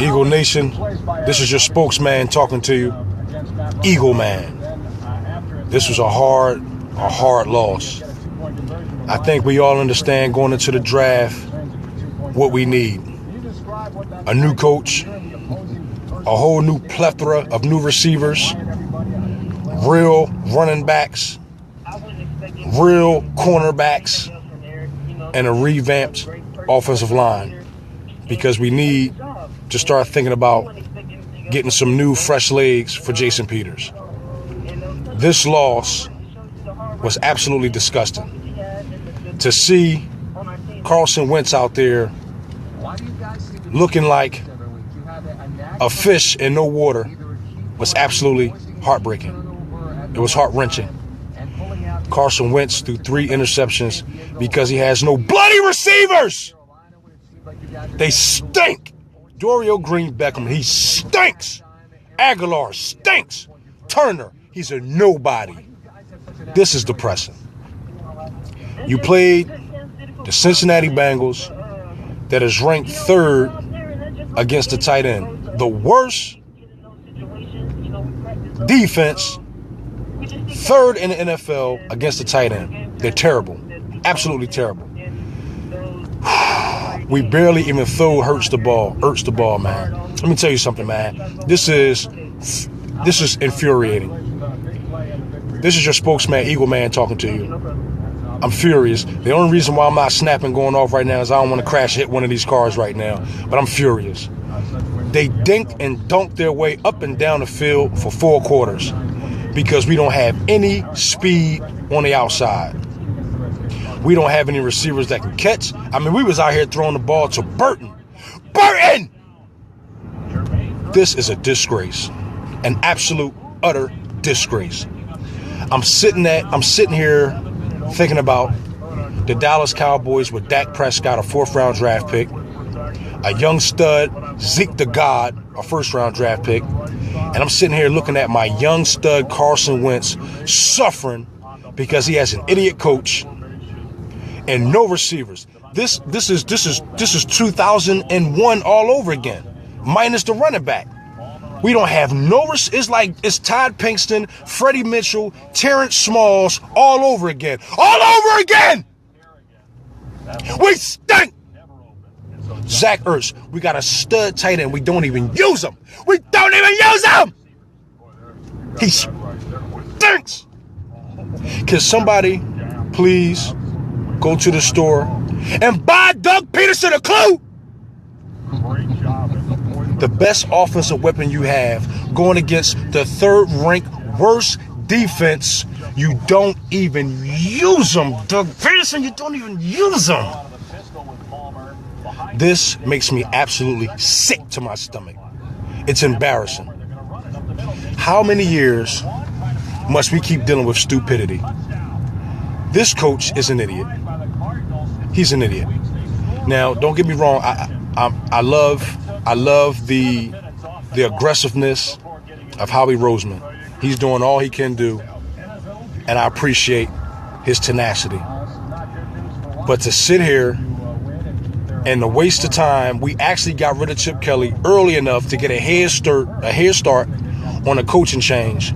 Eagle Nation, this is your spokesman talking to you, Eagleman. This was a hard loss. I think we all understand going into the draft what we need. A new coach, a whole new plethora of new receivers, real running backs, real cornerbacks, and a revamped offensive line, because we need to start thinking about getting some new fresh legs for Jason Peters. This loss was absolutely disgusting. To see Carson Wentz out there looking like a fish in no water was absolutely heartbreaking. It was heart-wrenching. Carson Wentz threw 3 interceptions because he has no bloody receivers. They stink. Dorial Green Beckham, he stinks. Aguilar stinks. Turner, he's a nobody. This is depressing. You played the Cincinnati Bengals that is ranked 3rd against the tight end. The worst defense, 3rd in the NFL against the tight end. They're terrible. Absolutely terrible. We barely even throw Hurts the ball, man. Let me tell you something, man. This is infuriating. This is your spokesman, Eagleman, talking to you. I'm furious. The only reason why I'm not snapping going off right now is I don't want to crash hit one of these cars right now. But I'm furious. They dinked and dunked their way up and down the field for 4 quarters because we don't have any speed on the outside. We don't have any receivers that can catch. I mean, we was out here throwing the ball to Burton. Burton! This is a disgrace. An absolute, utter disgrace. I'm sitting here thinking about the Dallas Cowboys with Dak Prescott, a 4th-round draft pick, a young stud, Zeke the God, a 1st-round draft pick, and I'm sitting here looking at my young stud Carson Wentz suffering because he has an idiot coach and no receivers. This is 2001 all over again, minus the running back. We don't have it's Todd Pinkston, Freddie Mitchell, Terrence Smalls all over again. All over again! We stink! Zach Ertz, we got a stud tight end. We don't even use him. We don't even use him! He stinks! Can somebody please go to the store and buy Doug Peterson a clue? The best offensive weapon you have going against the 3rd-ranked worst defense, you don't even use them. Doug Peterson, you don't even use them. This makes me absolutely sick to my stomach. It's embarrassing. How many years must we keep dealing with stupidity? This coach is an idiot. He's an idiot. Now, don't get me wrong. I love the aggressiveness of Howie Roseman. He's doing all he can do, and I appreciate his tenacity. But to sit here and to waste the time, we actually got rid of Chip Kelly early enough to get a head start on a coaching change,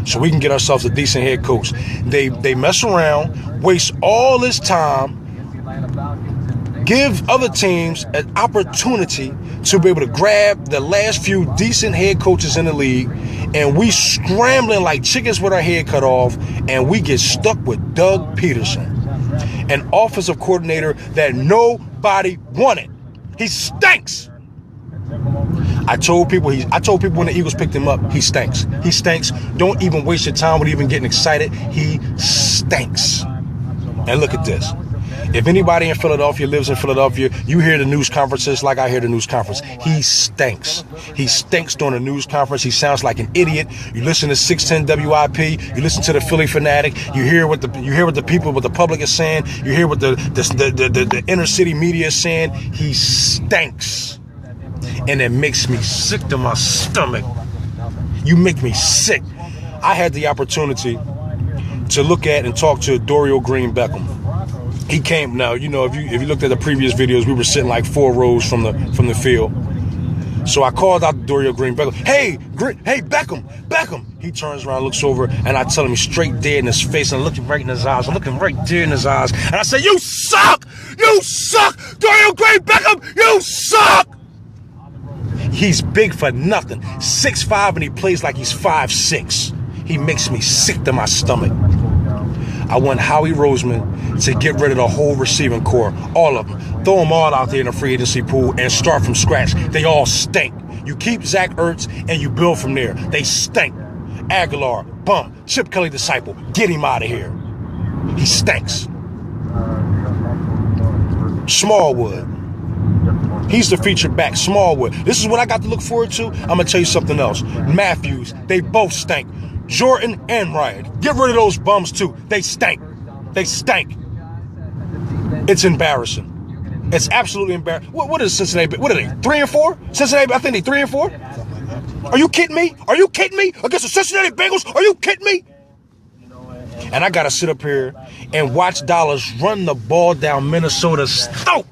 so we can get ourselves a decent head coach. They mess around, waste all this time, give other teams an opportunity to be able to grab the last few decent head coaches in the league, and we scrambling like chickens with our head cut off, and we get stuck with Doug Peterson, an offensive coordinator that nobody wanted. He stinks. I told people when the Eagles picked him up, he stinks. He stinks. Don't even waste your time with even getting excited. He stinks. And look at this. If anybody in Philadelphia lives in Philadelphia, you hear the news conferences like I hear the news conference. He stinks. He stinks during the news conference. He sounds like an idiot. You listen to 610 WIP. You listen to the Philly Fanatic. You hear what the people, what the public is saying. You hear what the inner city media is saying. He stinks, and it makes me sick to my stomach. You make me sick. I had the opportunity to look at and talk to Dorial Green Beckham. He came. Now, you know, if you looked at the previous videos, we were sitting like 4 rows from the field. So I called out Dorial Green Beckham. Hey, Beckham. He turns around, looks over, and I tell him he's straight dead in his face, and I'm looking right in his eyes. I'm looking right dead in his eyes. And I say, you suck! You suck! Dorial Green Beckham, you suck! He's big for nothing. 6'5", and he plays like he's 5'6". He makes me sick to my stomach. I want Howie Roseman to get rid of the whole receiving core, all of them. Throw them all out there in the free agency pool and start from scratch. They all stink. You keep Zach Ertz and you build from there. They stink. Aguilar, bum. Chip Kelly disciple. Get him out of here. He stinks. Smallwood. He's the featured back. Smallwood. This is what I got to look forward to. I'm going to tell you something else. Matthews. They both stink. Jordan and Ryan. Get rid of those bums too. They stink. They stink. It's embarrassing. It's absolutely embarrassing. What is Cincinnati? What are they? 3-4? Cincinnati, I think they 3-4. Are you kidding me? Are you kidding me? Against the Cincinnati Bengals? Are you kidding me? And I got to sit up here and watch Dallas run the ball down Minnesota's throat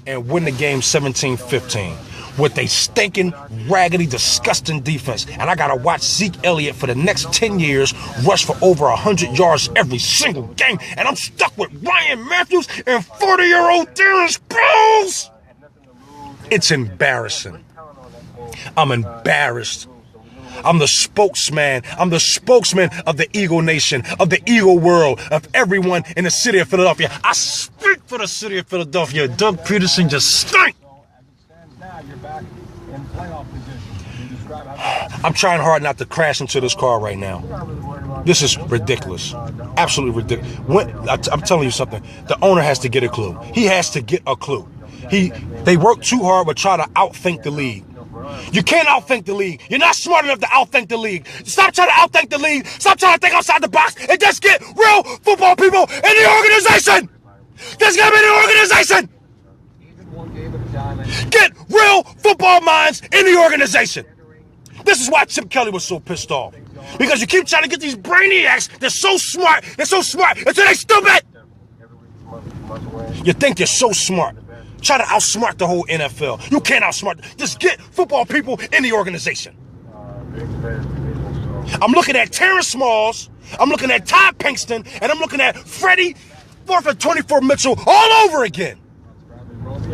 and win the game 17-15 with a stinking, raggedy, disgusting defense. And I got to watch Zeke Elliott for the next 10 years rush for over 100 yards every single game. And I'm stuck with Ryan Matthews and 40-year-old Darren Sproles. It's embarrassing. I'm embarrassed. I'm the spokesman. I'm the spokesman of the Eagle Nation, of the Eagle world, of everyone in the city of Philadelphia. I speak for the city of Philadelphia. Doug Peterson just stink. I'm trying hard not to crash into this car right now. This is ridiculous. Absolutely ridiculous. I'm telling you something. The owner has to get a clue. He has to get a clue. They work too hard but try to outthink the league. You can't outthink the league. You're not smart enough to outthink the league. Stop trying to outthink the league. Stop trying to think outside the box and just get real football people in the organization. There's got to be an organization. Get real football minds in the organization. This is why Chip Kelly was so pissed off. Because you keep trying to get these brainiacs. They're so smart until they stupid. You think you're so smart. Try to outsmart the whole NFL. You can't outsmart. Just get football people in the organization. I'm looking at Terrence Smalls. I'm looking at Todd Pinkston. And I'm looking at Freddie 4th and 24 Mitchell all over again.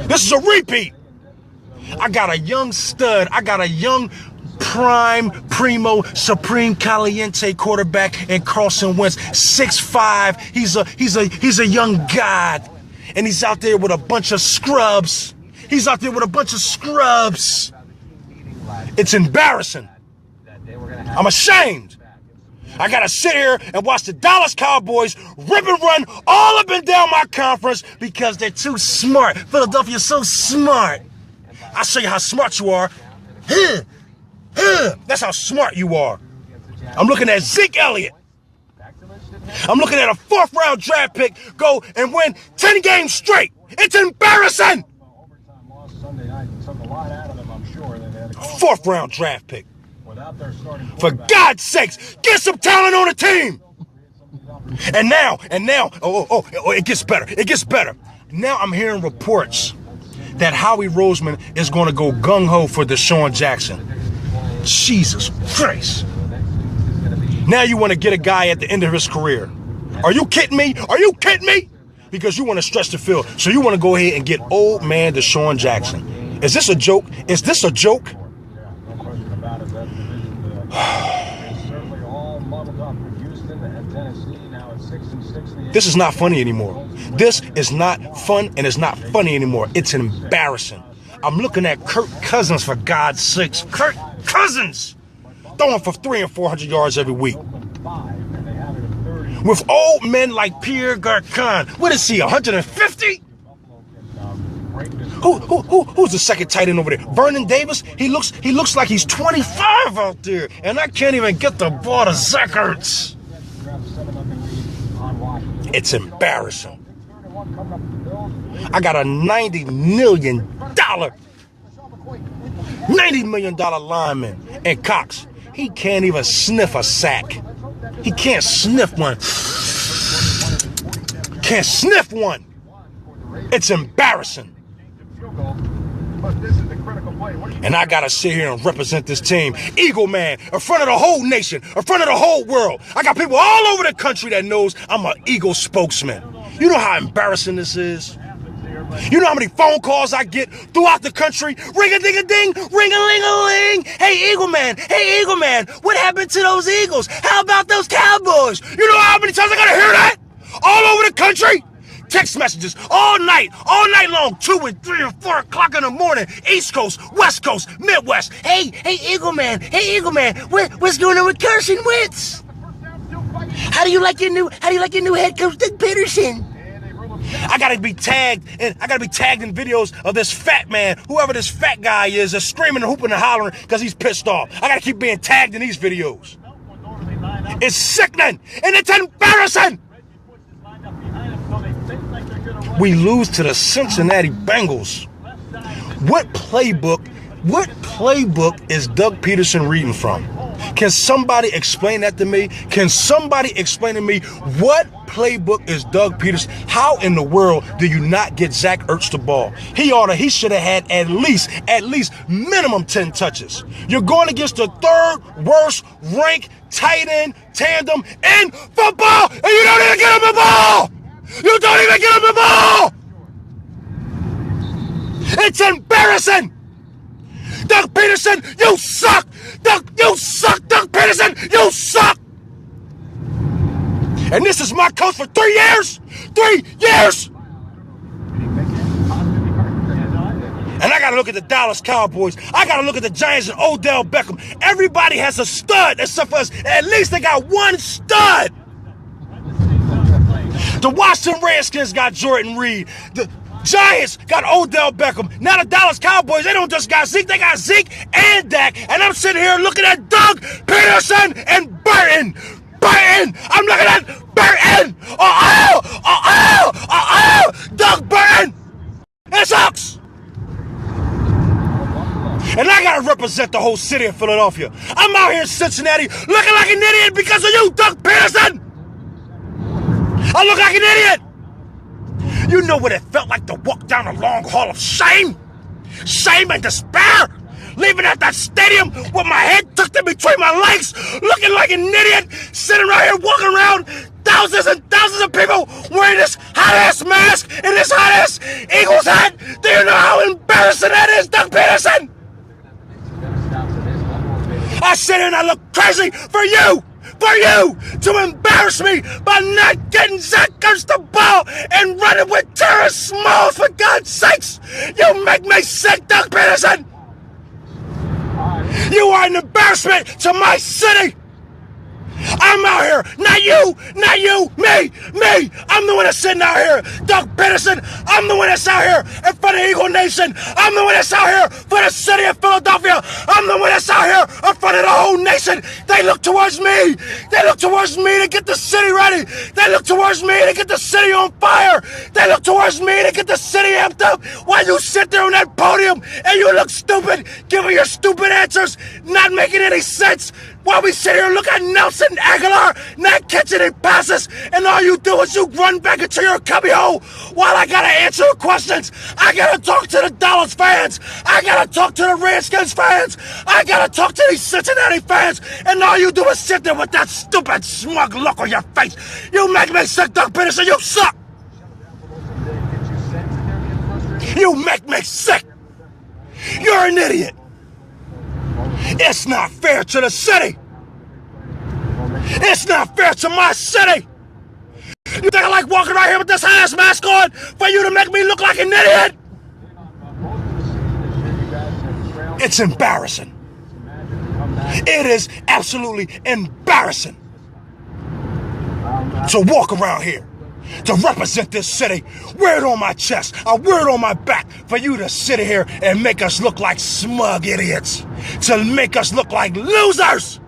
This is a repeat. I got a young stud. I got a young primo, supreme caliente quarterback in Carson Wentz. 6'5". He's a young god. And he's out there with a bunch of scrubs. It's embarrassing. I'm ashamed. I got to sit here and watch the Dallas Cowboys rip and run all up and down my conference because they're too smart. Philadelphia's so smart. I'll show you how smart you are. That's how smart you are. I'm looking at Zeke Elliott. I'm looking at a 4th-round draft pick go and win 10 games straight. It's embarrassing. 4th-round draft pick. For God's sakes, get some talent on the team. And now, it gets better. It gets better. Now I'm hearing reports that Howie Roseman is going to go gung-ho for Deshaun Jackson. Jesus Christ. Now you want to get a guy at the end of his career. Are you kidding me? Are you kidding me? Because you want to stretch the field. So you want to go ahead and get old man Deshaun Jackson. Is this a joke? Is this a joke? This is not funny anymore. This is not fun and it's not funny anymore. It's embarrassing. I'm looking at Kirk Cousins, for God's sakes. Kirk Cousins! Throwing for 300 and 400 yards every week. With old men like Pierre Garcon. What is he, 150? Who's the second tight end over there? Vernon Davis? He looks like he's 25 out there. And I can't even get the ball to Zach Ertz. It's embarrassing. I got a $90 million lineman in Cox. He can't even sniff a sack. He can't sniff one. Can't sniff one. It's embarrassing. And I gotta sit here and represent this team, Eagleman, in front of the whole nation, in front of the whole world. I got people all over the country that knows I'm an Eagle spokesman. You know how embarrassing this is? You know how many phone calls I get throughout the country? Ring-a-ding-a-ding, ring-a-ling-a-ling. Hey, Eagleman, what happened to those Eagles? How about those Cowboys? You know how many times I gotta hear that? All over the country? Text messages all night long, 2 and 3 and 4 o'clock in the morning, East Coast, West Coast, Midwest. Hey, Eagleman, what's going on with Carson Wentz? How do you like your new head coach, Doug Peterson? I gotta be tagged in videos of this fat man, whoever this fat guy is, that's screaming and hooping and hollering because he's pissed off. I gotta keep being tagged in these videos. It's sickening and it's embarrassing. We lose to the Cincinnati Bengals. What playbook is Doug Peterson reading from? Can somebody explain that to me? Can somebody explain to me what playbook is Doug Peterson? How in the world do you not get Zach Ertz the ball? He should have had at least minimum 10 touches. You're going against the 3rd worst ranked tight end tandem in football, and you don't even get him the ball! You don't even get him the ball! It's embarrassing! Doug Peterson, you suck! You suck, Doug Peterson! You suck! And this is my coach for 3 years! 3 years! And I gotta look at the Dallas Cowboys. I gotta look at the Giants and Odell Beckham. Everybody has a stud except for us. At least they got one stud! The Washington Redskins got Jordan Reed. The Giants got Odell Beckham. Now the Dallas Cowboys, they don't just got Zeke, they got Zeke and Dak. And I'm sitting here looking at Doug Peterson and Burton. I'm looking at Burton. Doug Burton. It sucks. And I gotta represent the whole city of Philadelphia. I'm out here in Cincinnati looking like an idiot because of you, Doug Peterson. I look like an idiot! You know what it felt like to walk down a long hall of shame? Shame and despair? Leaving at that stadium with my head tucked in between my legs, looking like an idiot, sitting right here walking around, thousands and thousands of people wearing this hot-ass mask and this hot-ass Eagles hat. Do you know how embarrassing that is, Doug Peterson? I sit here and I look crazy for you to embarrass me by not getting Zach Ertz the ball and running with Terrence Smalls, for God's sakes. You make me sick, Doug Peterson. You are an embarrassment to my city. I'm out here, not you, me. I'm the one that's sitting out here, Doug Peterson. I'm the one that's out here in front of Eagle Nation. I'm the one that's out here for the city of Philadelphia. I'm the one that's out here in front of the whole nation. They look towards me. They look towards me to get the city ready. They look towards me to get the city on fire. They look towards me to get the city amped up while you sit there on that podium and you look stupid, giving your stupid answers, not making any sense. While we sit here and look at Nelson Aguilar not catching any passes, and all you do is you run back into your cubbyhole while I gotta answer the questions. I gotta talk to the Dallas fans. I gotta talk to the Redskins fans. I gotta talk to these Cincinnati fans, and all you do is sit there with that stupid smug look on your face. You make me sick, Doug Peterson. You suck. You make me sick. You're an idiot. It's not fair to the city. It's not fair to my city. You think I like walking right here with this ass mask on for you to make me look like an idiot? It's embarrassing. It is absolutely embarrassing to walk around here, to represent this city, wear it on my chest, I wear it on my back, for you to sit here and make us look like smug idiots, to make us look like losers.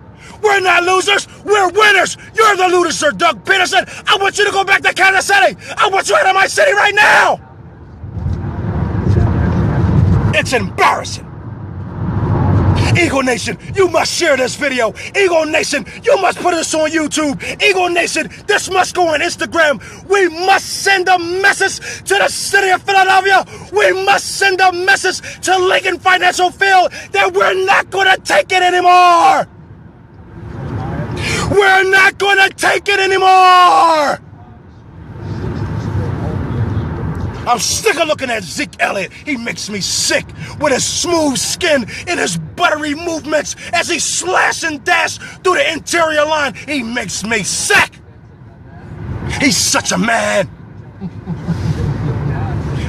We're not losers, we're winners. You're the loser, Doug Peterson. I want you to go back to Kansas City. I want you out of my city right now. It's embarrassing. Eagle Eagle Nation, you must share this video. Eagle Nation, you must put this on YouTube. Eagle Nation, this must go on Instagram. We must send a message to the city of Philadelphia. We must send a message to Lincoln Financial Field that we're not going to take it anymore. We're not going to take it anymore. I'm sick of looking at Zeke Elliott. He makes me sick with his smooth skin and his buttery movements as he slash and dash through the interior line. He makes me sick. He's such a man.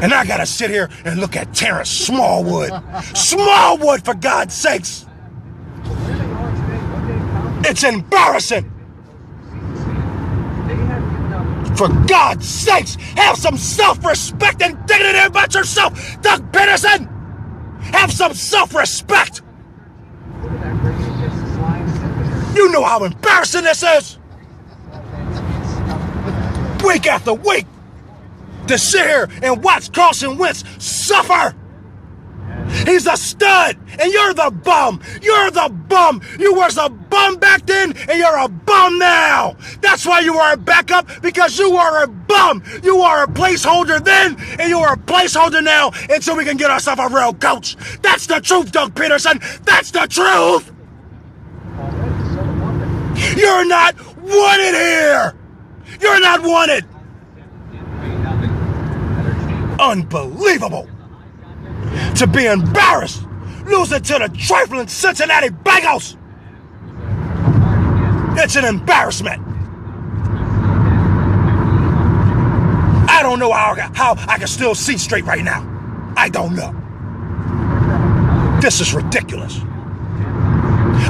And I gotta sit here and look at Terrence Smallwood. Smallwood, for God's sakes. It's embarrassing. For God's sakes, have some self-respect and dignity about yourself, Doug Peterson! Have some self-respect! You know how embarrassing this is! Week after week, to sit here and watch Carson Wentz suffer! He's a stud, and you're the bum. You're the bum. You was a bum back then, and you're a bum now. That's why you are a backup, because you are a bum. You are a placeholder then, and you are a placeholder now until we can get ourselves a real coach. That's the truth, Doug Peterson. That's the truth. You're not wanted here. You're not wanted. Unbelievable. To be embarrassed, losing to the trifling Cincinnati Bengals. It's an embarrassment. I don't know how I can still see straight right now. I don't know. This is ridiculous.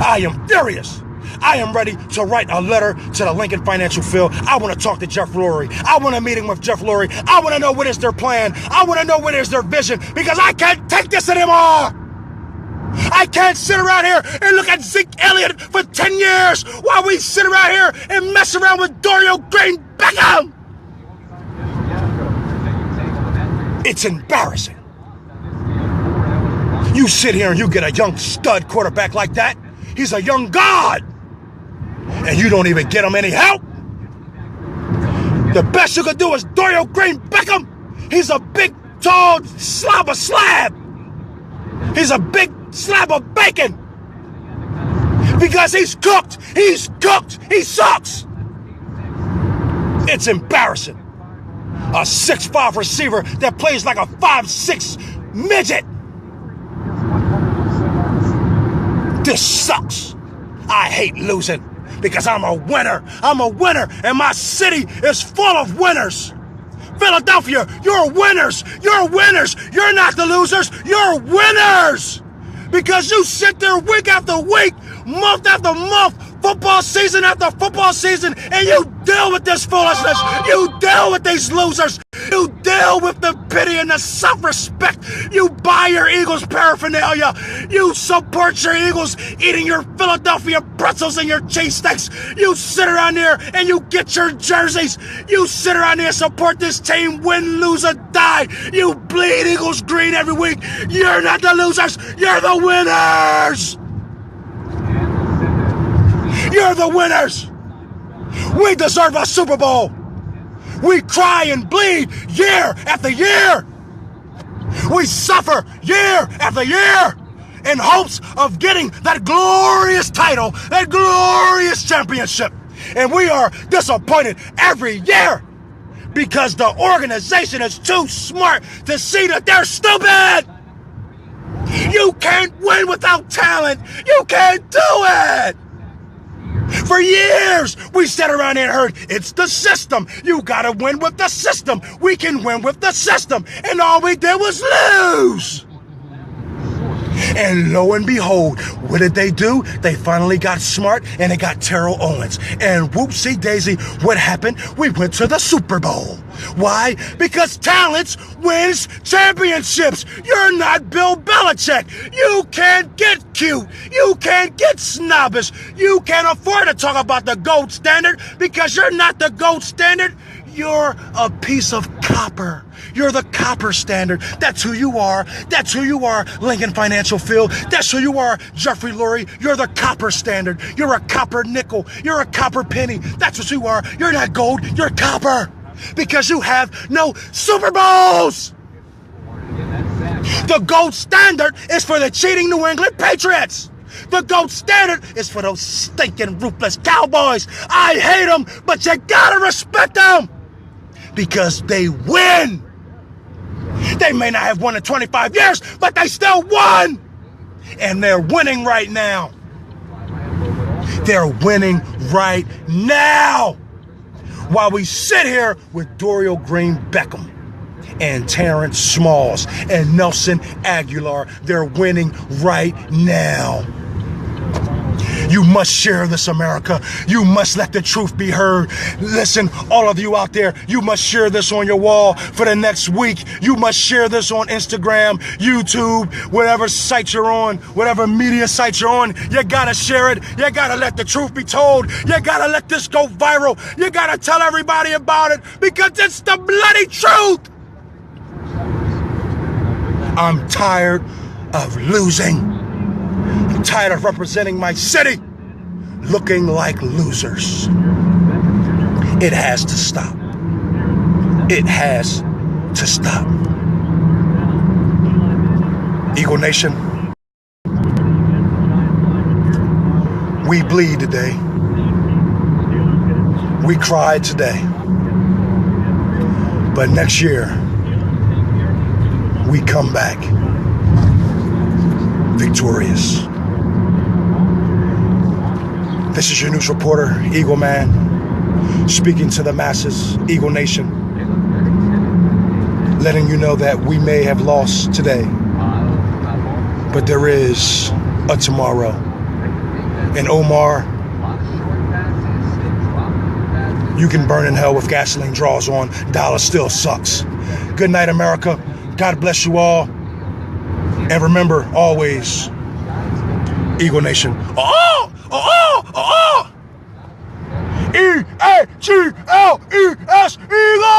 I am furious. I am ready to write a letter to the Lincoln Financial Field. I want to talk to Jeff Lurie. I want a meeting with Jeff Lurie. I want to know what is their plan. I want to know what is their vision, because I can't take this anymore. I can't sit around here and look at Zeke Elliott for 10 years while we sit around here and mess around with Dorial Green Beckham. It's embarrassing. You sit here and you get a young stud quarterback like that. He's a young god. And you don't even get him any help. The best you could do is Dorial Green Beckham. He's a big, tall slab of slab. He's a big slab of bacon. Because he's cooked. He's cooked. He sucks. It's embarrassing. A 6'5" receiver that plays like a 5'6" midget. This sucks. I hate losing because I'm a winner. I'm a winner, and my city is full of winners. Philadelphia, you're winners. You're winners. You're not the losers. You're winners. Because you sit there week after week, month after month, football season after football season, and you deal with this foolishness. You deal with these losers. You deal with the pity and the self-respect. You buy your Eagles paraphernalia. You support your Eagles eating your Philadelphia pretzels and your cheesesteaks. You sit around there and you get your jerseys. You sit around there and support this team, win, lose, or die. You bleed Eagles green every week. You're not the losers. You're the winners. You're the winners. We deserve a Super Bowl. We cry and bleed year after year. We suffer year after year in hopes of getting that glorious title, that glorious championship. And we are disappointed every year because the organization is too smart to see that they're stupid. You can't win without talent. You can't do it. For years, we sat around and heard, it's the system. You gotta win with the system. We can win with the system. And all we did was lose. And lo and behold, what did they do? They finally got smart and they got Terrell Owens. And whoopsie daisy, what happened? We went to the Super Bowl. Why? Because talent wins championships. You're not Bill Belichick. You can't get cute. You can't get snobbish. You can't afford to talk about the gold standard because you're not the gold standard. You're a piece of copper. You're the copper standard. That's who you are. That's who you are, Lincoln Financial Field. That's who you are, Jeffrey Lurie. You're the copper standard. You're a copper nickel. You're a copper penny. That's what you are. You're not gold. You're copper. Because you have no Super Bowls. The gold standard is for the cheating New England Patriots. The gold standard is for those stinking, ruthless Cowboys. I hate them, but you gotta respect them because they win. They may not have won in 25 years, but they still won. And they're winning right now. They're winning right now. While we sit here with Dorial Green Beckham and Terrence Smalls and Nelson Aguilar, they're winning right now. You must share this, America. You must let the truth be heard. Listen, all of you out there, you must share this on your wall for the next week. You must share this on Instagram, YouTube, whatever site you're on, whatever media site you're on. You gotta share it. You gotta let the truth be told. You gotta let this go viral. You gotta tell everybody about it because it's the bloody truth. I'm tired of losing. I'm tired of representing my city looking like losers. It has to stop. It has to stop. Eagle Nation, we bleed today. We cried today. But next year, we come back victorious. This is your news reporter, Eagleman, speaking to the masses, Eagle Nation, letting you know that we may have lost today, but there is a tomorrow. And Omar, you can burn in hell with gasoline draws on. Dollar still sucks. Good night, America. God bless you all. And remember, always, Eagle Nation. E-A-G-L-E-S, Eagle!